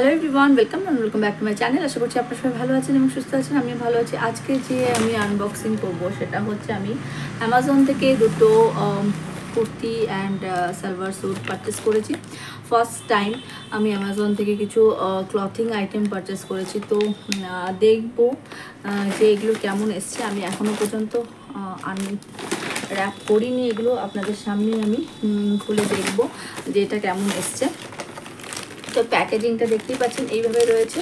Hello everyone, welcome back to my channel. আশা করছি আপনারা সবাই ভালো আছেন এবং সুস্থ আছেন। আমি ভালো আছি। আজকে যে আমি আনবক্সিং করব সেটা হচ্ছে আমি অ্যামাজন থেকে দুটো kurti and salwar suit purchase করেছি। ফার্স্ট টাইম আমি অ্যামাজন থেকে কিছু ক্লথিং আইটেম পারচেস করেছি। তো দেখব যে এগুলো কেমন এসছে। আমি এখনও পর্যন্ত র্যাপ করিনি এগুলো, আপনাদের সামনে আমি খুলে দেখব যে এটা কেমন এসছে। তো প্যাকেজিংটা দেখতেই পাচ্ছেন এইভাবে রয়েছে,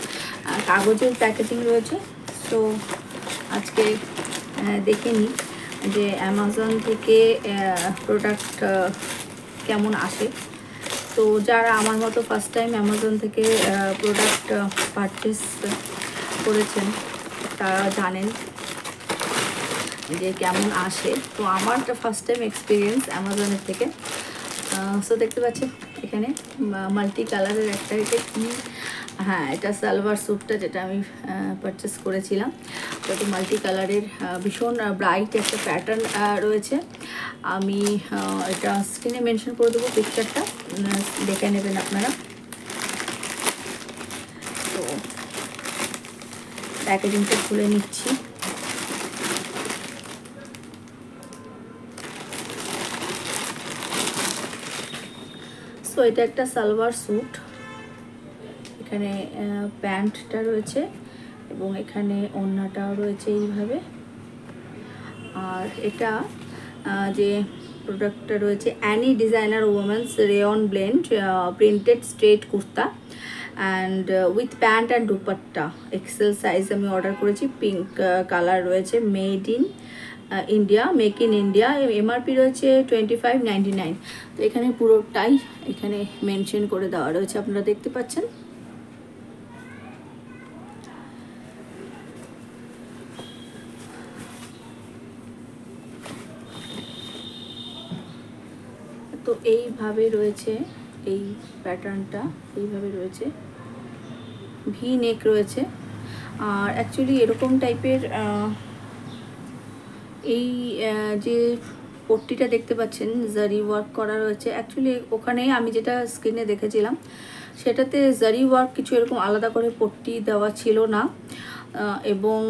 কাগজের প্যাকেজিং রয়েছে। তো আজকে দেখে নিই যে অ্যামাজন থেকে প্রোডাক্ট কেমন আসে। তো যারা আমার মতো ফার্স্ট টাইম অ্যামাজন থেকে প্রোডাক্ট পারচেস করেছেন তারা জানেন যে কেমন আসে। তো আমার ফার্স্ট টাইম এক্সপিরিয়েন্স অ্যামাজনের থেকে। সো দেখতে পাচ্ছেন এখানে মাল্টি কালারের একটা, এটা কি, হ্যাঁ এটা সালোয়ার স্যুটটা যেটা আমি পারচেস করেছিলাম। তো এটা মাল্টি কালারের ভীষণ ব্রাইট একটা প্যাটার্ন রয়েছে। আমি এটা স্ক্রিনে মেনশন করে দেবো, পিকচারটা দেখে নেবেন আপনারা। তো প্যাকেজিংটা খুলে নিচ্ছি। তো এটা একটা সালোয়ার স্যুট, এখানে প্যান্টটা রয়েছে এবং এখানে ওড়নাটাও রয়েছে এইভাবে। আর এটা যে প্রোডাক্টটা রয়েছে Anni designer women's rayon blend printed straight kurta and with pant and dupatta, XL size আমি অর্ডার করেছি। পিঙ্ক কালার রয়েছে, made in India, make in India. MRP রয়েছে 25.99। তো এখানে পুরোটাই এখানে মেনশন করে দেওয়া রয়েছে, আপনারা দেখতে পাচ্ছেন। তো এইভাবে রয়েছে এই প্যাটার্নটা, এইভাবে রয়েছে, ভি নেক রয়েছে। আর অ্যাকচুয়ালি এরকম টাইপের এই যে পট্টিটা দেখতে পাচ্ছেন জারি ওয়ার্ক করা রয়েছে। অ্যাকচুয়ালি ওখানে আমি যেটা স্ক্রিনে দেখেছিলাম সেটাতে জারি ওয়ার্ক কিছু এরকম আলাদা করে পট্টি দেওয়া ছিল না, এবং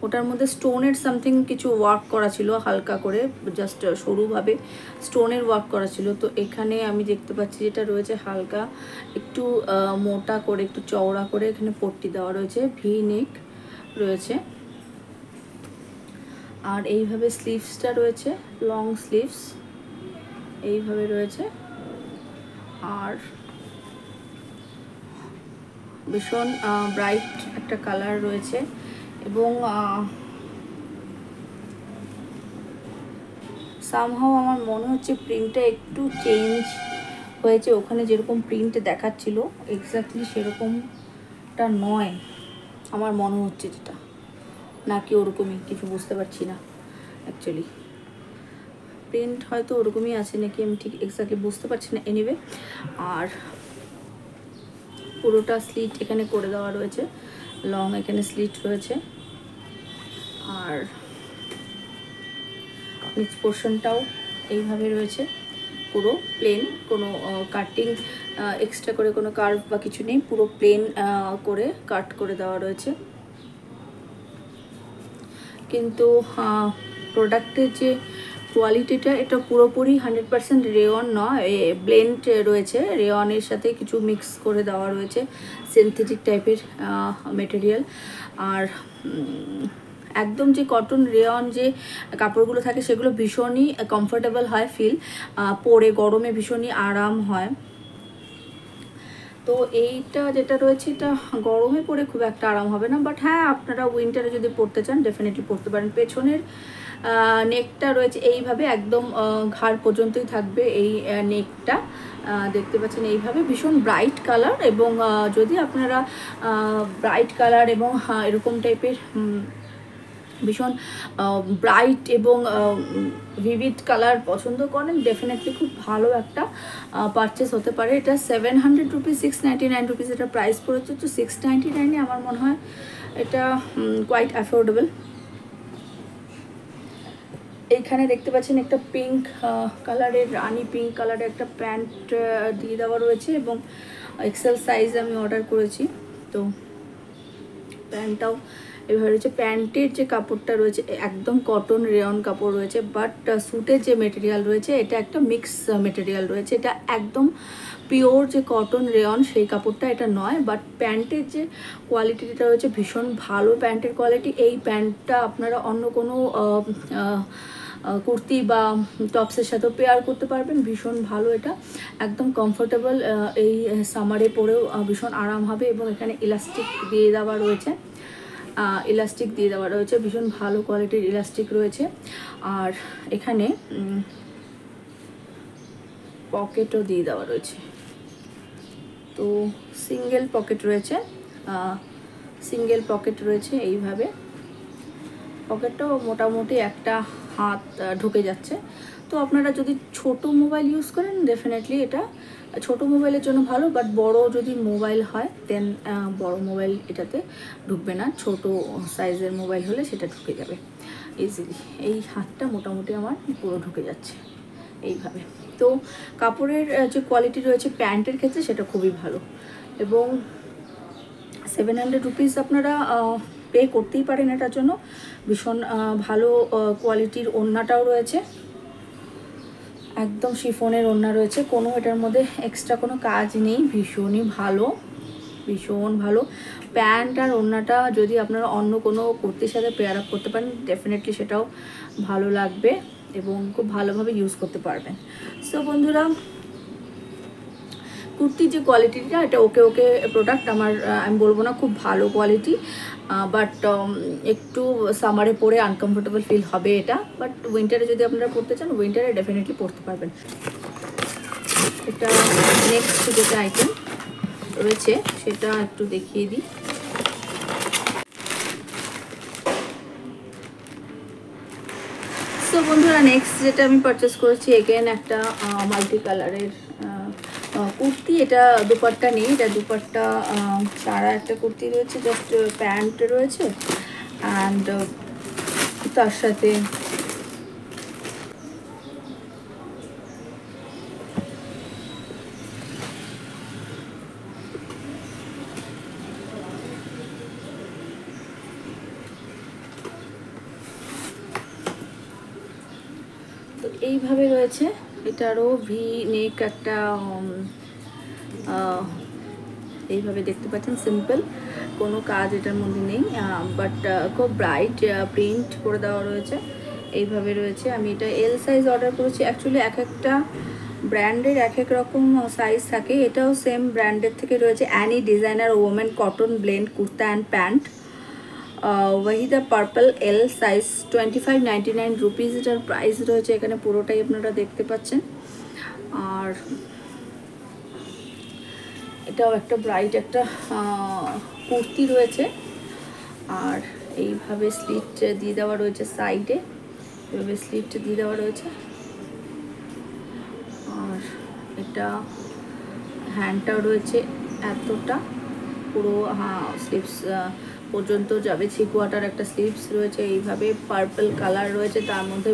ওটার মধ্যে স্টোনের সামথিং কিছু ওয়ার্ক করা ছিল, হালকা করে জাস্ট সরুভাবে স্টোনের ওয়ার্ক করা ছিল। তো এখানে আমি দেখতে পাচ্ছি যেটা রয়েছে হালকা একটু মোটা করে, একটু চওড়া করে এখানে পট্টি দেওয়া রয়েছে, ভি নেক রয়েছে। আর এইভাবে স্লিভসটা রয়েছে, লং স্লিভস এইভাবে রয়েছে। আর ভীষণ ব্রাইট একটা কালার রয়েছে এবং সামহাও আমার মনে হচ্ছে প্রিন্টটা একটু চেঞ্জ হয়েছে। ওখানে যেরকম প্রিন্ট দেখাচ্ছিল এক্স্যাক্টলি সেরকমটা নয় আমার মনে হচ্ছে, যেটা নাকি ওরকমই কিছু বুঝতে পারছি না। অ্যাকচুয়ালি প্রিন্ট হয়তো ওরকমই আছে নাকি আমি ঠিক এক্স্যাক্টলি বুঝতে পারছি না। এনিওয়ে, আর পুরোটা স্লিট এখানে করে দেওয়া রয়েছে, লং এখানে স্লিট রয়েছে। আর নিচ পোর্শনটাও এইভাবে রয়েছে, পুরো প্লেন, কোনো কাটিং এক্সট্রা করে কোনো কার্ভ বা কিছু নেই, পুরো প্লেন করে কাট করে দেওয়া রয়েছে। কিন্তু প্রোডাক্টের যে কোয়ালিটিটা এটা পুরোপুরি 100% রেয়ন নয়, ব্লেন্ড রয়েছে, রেয়নের সাথে কিছু মিক্স করে দেওয়া রয়েছে, সিনথেটিক টাইপের মেটেরিয়াল। আর একদম যে কটন রেয়ন যে কাপড়গুলো থাকে সেগুলো ভীষণই কমফোর্টেবল হয়, ফিল পরে গরমে ভীষণই আরাম হয়। তো এইটা যেটা রয়েছে এটা গরমে পরে খুব একটা আরাম হবে না, বাট হ্যাঁ আপনারা উইন্টারে যদি পরতে চান ডেফিনেটলি পরতে পারেন। পেছনের নেকটা রয়েছে এইভাবে, একদম ঘাড় পর্যন্তই থাকবে এই নেকটা, দেখতে পাচ্ছেন এইভাবে। ভীষণ ব্রাইট কালার, এবং যদি আপনারা ব্রাইট কালার এবং এরকম টাইপের ভীষণ ব্রাইট এবং ভিভিড কালার পছন্দ করেন ডেফিনেটলি খুব ভালো একটা পারচেস হতে পারে। এটা 700 রুপিস, 699 রুপিস এটা প্রাইস পড়েছে। তো 699 আমার মনে হয় এটা কোয়াইট অ্যাফোর্ডেবল। এইখানে দেখতে পাচ্ছেন একটা পিঙ্ক কালারের, রানি পিঙ্ক কালারের একটা প্যান্ট দিয়ে দেওয়া রয়েছে এবং এক্সেল সাইজ আমি অর্ডার করেছি। তো প্যান্টটাও এভাবে রয়েছে। প্যান্টের যে কাপড়টা রয়েছে একদম কটন রেয়ন কাপড় রয়েছে, বাট স্যুটের যে মেটেরিয়াল রয়েছে এটা একটা মিক্স মেটেরিয়াল রয়েছে, এটা একদম পিওর যে কটন রেয়ন সেই কাপড়টা এটা নয়। বাট প্যান্টের যে কোয়ালিটিটা রয়েছে ভীষণ ভালো প্যান্টের কোয়ালিটি। এই প্যান্টটা আপনারা অন্য কোনো কুর্তি বা টপসের সাথেও পেয়ার করতে পারবেন, ভীষণ ভালো, এটা একদম কমফোর্টেবল, এই সামারে পরেও ভীষণ আরাম হবে। এবং এখানে ইলাস্টিক দিয়ে দেওয়া রয়েছে, ভীষণ ভালো কোয়ালিটির ইলাস্টিক রয়েছে। আর এখানে পকেটও দিয়ে দেওয়া রয়েছে, তো সিঙ্গেল পকেট রয়েছে এইভাবে। পকেটটাও মোটামুটি একটা হাত ঢুকে যাচ্ছে। তো আপনারা যদি ছোট মোবাইল ইউজ করেন ডেফিনেটলি এটা ছোট মোবাইলের জন্য ভালো, বাট বড় যদি মোবাইল হয় দেন বড় মোবাইল এটাতে ঢুকবে না, ছোট সাইজের মোবাইল হলে সেটা ঢুকে যাবে ইজিলি। এই হাতটা মোটামুটি আমার পুরো ঢুকে যাচ্ছে এইভাবে। তো কাপড়ের যে কোয়ালিটি রয়েছে প্যান্টের ক্ষেত্রে সেটা খুবই ভালো, এবং 700 রুপিস আপনারা পে করতেই পারেন এটার জন্য। ভীষণ ভালো কোয়ালিটির ওড়নাটাও রয়েছে, একদম শিফনের ওড়না রয়েছে, কোনো এটার মধ্যে এক্সট্রা কোনো কাজ নেই। ভীষণ ভালো প্যান্ট আর ওড়নাটা যদি আপনারা অন্য কোনো কুর্তির সাথে পেয়ার আপ করতে পারেন ডেফিনেটলি সেটাও ভালো লাগবে এবং খুব ভালোভাবে ইউজ করতে পারবেন। সো বন্ধুরা, কুর্তির যে কোয়ালিটিটা এটা ওকে প্রোডাক্ট, আমি বলবো না খুব ভালো কোয়ালিটি, বাট একটু সামারে পরে আনকমফোর্টেবল ফিল হবে এটা। বাট উইন্টারে যদি আপনারা পরতে চান উইন্টারে ডেফিনেটলি পরতে পারবেন। এটা নেক্সট যেটা আইটেম রয়েছে সেটা একটু দেখিয়ে দিই। সো বন্ধুরা, নেক্সট যেটা আমি পারচেস করেছি এগেন একটা মাল্টি কালারের কুর্তি। এটা দুপাট্টা নেই, এটা দুপাট্টা ছাড়া একটা কুর্তি রয়েছে, জাস্ট প্যান্ট রয়েছে অ্যান্ড তার সাথে তো এইভাবে রয়েছে। এটারও ভি নেক একটা এইভাবে দেখতে পাচ্ছেন, সিম্পল, কোনো কাজ এটার মধ্যে নেই, বাট খুব ব্রাইট প্রিন্ট করে দেওয়া রয়েছে, এইভাবে রয়েছে। আমি এটা এল সাইজ অর্ডার করেছি। অ্যাকচুয়ালি এক একটা ব্র্যান্ডের এক এক রকম সাইজ থাকে, এটাও সেম ব্র্যান্ডের থেকে রয়েছে। Anni designer women cotton blend kurta and pant, Wahida purple, L size, 2599 rupees এটার প্রাইস রয়েছে। এখানে পুরোটাই আপনারা দেখতে পাচ্ছেন। আর এটাও একটা ব্রাইট একটা কুর্তি রয়েছে, আর এইভাবে স্লিট দিয়ে দেওয়া রয়েছে সাইডে, এইভাবে স্লিট দিয়ে দেওয়া রয়েছে। আর এটা হ্যান্ডটাও রয়েছে এতটা, পুরো স্লিভস পর্যন্ত যাবে, 3 কোয়ার্টার একটা স্লিভস রয়েছে। এইভাবে পার্পল কালার রয়েছে, তার মধ্যে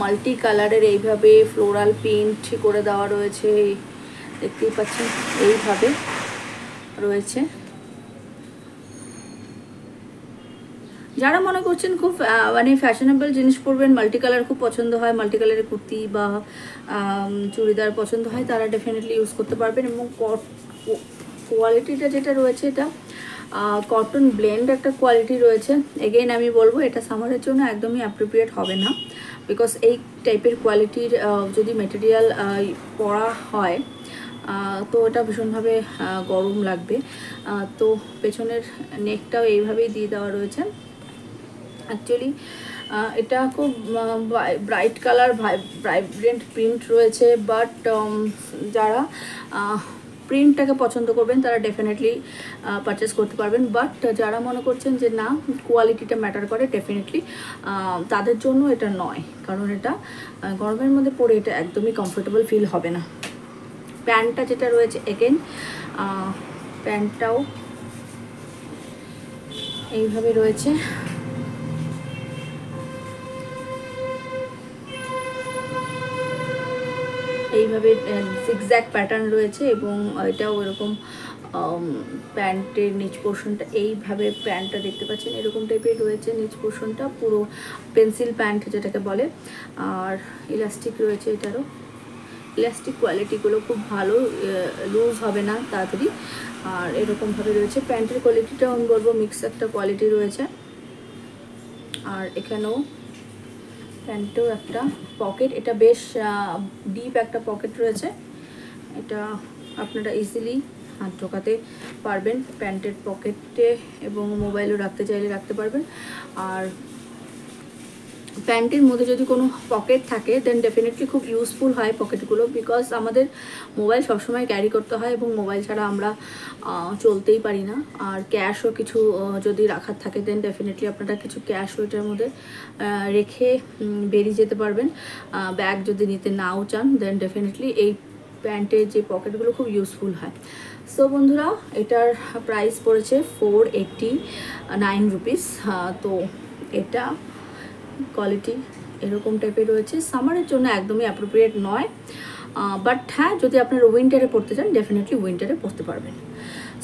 মাল্টি কালারের এইভাবে ফ্লোরাল প্রিন্ট করে দেওয়া রয়েছে, দেখতেই পাচ্ছেন এইভাবে রয়েছে। যারা মনে করছেন খুব মানে ফ্যাশনেবল জিনিস পরবেন, মাল্টি কালার খুব পছন্দ হয়, মাল্টি কালারের কুর্তি বা চুড়িদার পছন্দ হয়, তারা ডেফিনেটলি ইউজ করতে পারবেন। এবং কোয়ালিটিটা যেটা রয়েছে এটা কটন ব্লেন্ড একটা কোয়ালিটি রয়েছে। এগেইন আমি বলবো এটা সামারের জন্য একদমই অ্যাপ্রোপ্রিয়েট হবে না, বিকজ এই টাইপের কোয়ালিটির যদি মেটেরিয়াল পরা হয় তো এটা ভীষণভাবে গরম লাগবে। তো পেছনের নেকটাও এইভাবেই দিয়ে দেওয়া রয়েছে। অ্যাকচুয়ালি এটা খুব ব্রাইট কালার, ভাইব্রেন্ট প্রিন্ট রয়েছে, বাট যারা প্রিন্টটাকে পছন্দ করবেন তারা ডেফিনেটলি পারচেস করতে পারবেন। বাট যারা মনে করছেন যে না কোয়ালিটিটা ম্যাটার করে, ডেফিনেটলি তাদের জন্য এটা নয়, কারণ এটা গরমের মধ্যে পরে এটা একদমই কমফোর্টেবল ফিল হবে না। প্যান্টটা যেটা রয়েছে এগেন প্যান্টটাও এইভাবে রয়েছে। এইভাবে জিগজ্যাগ প্যাটার্ন রয়েছে এবং এটাও এরকম প্যান্টের নিচ পোর্শনটা এইভাবে প্যান্টটা দেখতে পাচ্ছেন এরকম টাইপের রয়েছে। নিচ পোর্শনটা পুরো পেন্সিল প্যান্ট যেটাকে বলে, আর ইলাস্টিক রয়েছে। এটারও ইলাস্টিক কোয়ালিটিগুলো খুব ভালো, লুজ হবে না তাড়াতাড়ি, আর এরকমভাবে রয়েছে। প্যান্টের কোয়ালিটিটাও আমি বলবো মিক্স একটা কোয়ালিটি রয়েছে। আর এখানেও প্যান্টেও একটা পকেট, এটা বেশ ডিপ একটা পকেট রয়েছে। এটা আপনারা ইজিলি হাত ঢোকাতে পারবেন প্যান্টের পকেটে, এবং মোবাইলও রাখতে চাইলে রাখতে পারবেন। আর প্যান্টের মধ্যে যদি কোনো পকেট থাকে দেন ডেফিনেটলি খুব ইউজফুল হয় পকেটগুলো, বিকজ আমাদের মোবাইল সবসময় ক্যারি করতে হয় এবং মোবাইল ছাড়া আমরা চলতেই পারি না। আর ক্যাশও কিছু যদি রাখার থাকে দেন ডেফিনেটলি আপনারা কিছু ক্যাশ ওইটার মধ্যে রেখে বেরিয়ে যেতে পারবেন। ব্যাগ যদি নিতে নাও চান দেন ডেফিনেটলি এই প্যান্টের যে পকেটগুলো খুব ইউজফুল হয়। সো বন্ধুরা, এটার প্রাইস পড়েছে 489 রুপিস। তো এটা কোয়ালিটি এরকম টাইপের রয়েছে। সামারের জন্য একদমই অ্যাপ্রোপ্রিয়েট নয়, বাট হ্যাঁ যদি আপনারা উইন্টারে পড়তে চান ডেফিনেটলি উইন্টারে পড়তে পারবেন।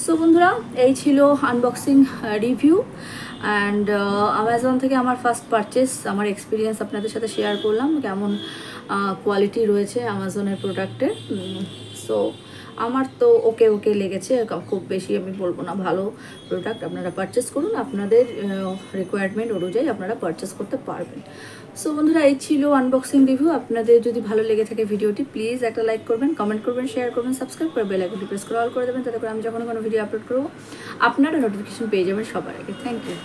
সো বন্ধুরা, এই ছিল আনবক্সিং রিভিউ অ্যান্ড অ্যামাজন থেকে আমার ফার্স্ট পারচেস, আমার এক্সপিরিয়েন্স আপনাদের সাথে শেয়ার করলাম, কেমন কোয়ালিটি রয়েছে অ্যামাজনের প্রোডাক্টের। সো আমার তো ওকে লেগেছে, খুব বেশি আমি বলবো না। ভালো প্রোডাক্ট, আপনারা পারচেস করুন, আপনাদের রিকোয়ারমেন্ট অনুযায়ী আপনারা পারচেস করতে পারবেন। সো বন্ধুরা, এই ছিল আনবক্সিং রিভিউ। আপনাদের যদি ভালো লেগে থাকে ভিডিওটি প্লিজ একটা লাইক করবেন, কমেন্ট করবেন, শেয়ার করবেন, সাবস্ক্রাইব করে বেল আইকনটি প্রেস করে অল করে দেবেন, তাতে করে আমি যখন কোনো ভিডিও আপলোড করবো আপনারা নোটিফিকেশন পেয়ে যাবেন সবার আগে। Thank you.